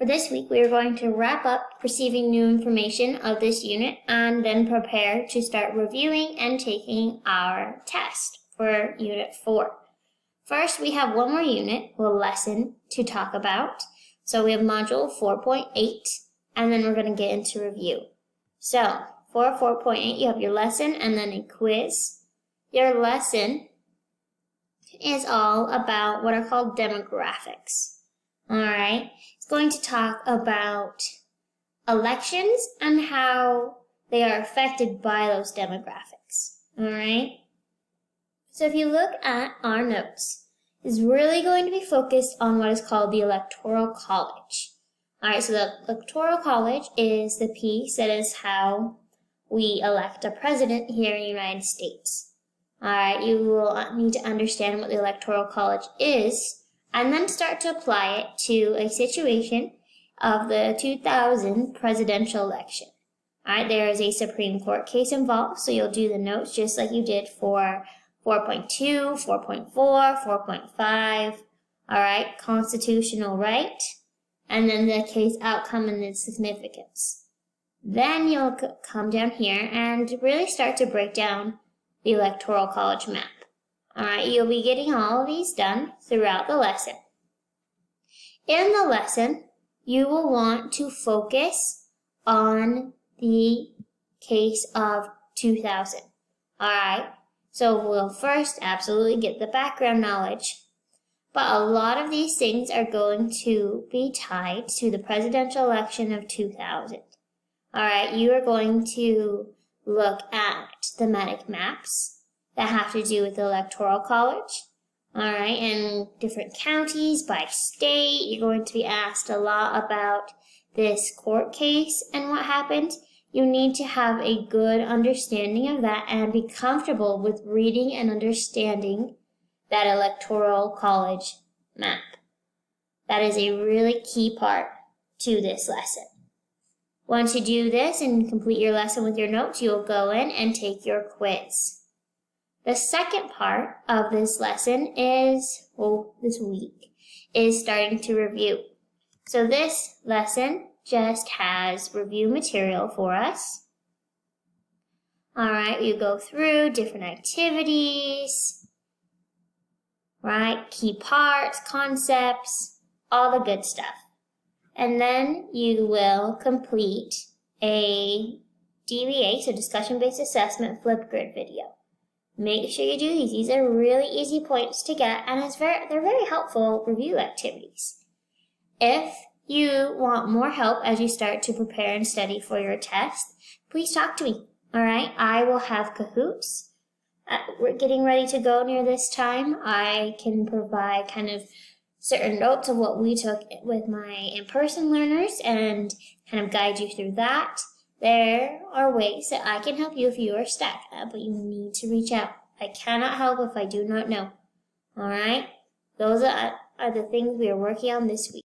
For this week, we are going to wrap up receiving new information of this unit and then prepare to start reviewing and taking our test for Unit 4. First, we have one more unit, a lesson to talk about. So we have Module 4.8, and then we're going to get into review. So, for 4.8, you have your lesson and then a quiz. Your lesson is all about what are called demographics. Alright, it's going to talk about elections and how they are affected by those demographics. Alright, so if you look at our notes, it's really going to be focused on what is called the Electoral College. Alright, so the Electoral College is the piece that is how we elect a president here in the United States. Alright, you will need to understand what the Electoral College is and then start to apply it to a situation of the 2000 presidential election. Alright, there is a Supreme Court case involved, so you'll do the notes just like you did for 4.2, 4.4, 4.5, alright, constitutional right, and then the case outcome and its significance. Then you'll come down here and really start to break down the Electoral College map. Alright, you'll be getting all of these done throughout the lesson. In the lesson, you will want to focus on the case of 2000. Alright, so we'll first absolutely get the background knowledge. But a lot of these things are going to be tied to the presidential election of 2000. Alright, you are going to look at thematic maps that have to do with the Electoral College. Alright, and different counties by state. You're going to be asked a lot about this court case and what happened. You need to have a good understanding of that and be comfortable with reading and understanding that Electoral College map. That is a really key part to this lesson. Once you do this and complete your lesson with your notes, you'll go in and take your quiz. The second part of this lesson this week, is starting to review. So this lesson just has review material for us. Alright, you go through different activities, right? Key parts, concepts, all the good stuff. And then you will complete a DBA, so discussion-based assessment Flipgrid video. Make sure you do these. These are really easy points to get, and they're very helpful review activities. If you want more help as you start to prepare and study for your test, please talk to me. Alright, I will have Kahoots. We're getting ready to go near this time. I can provide kind of certain notes of what we took with my in-person learners and kind of guide you through that. There are ways that I can help you if you are stuck, but you need to reach out. I cannot help if I do not know. Alright? Those are the things we are working on this week.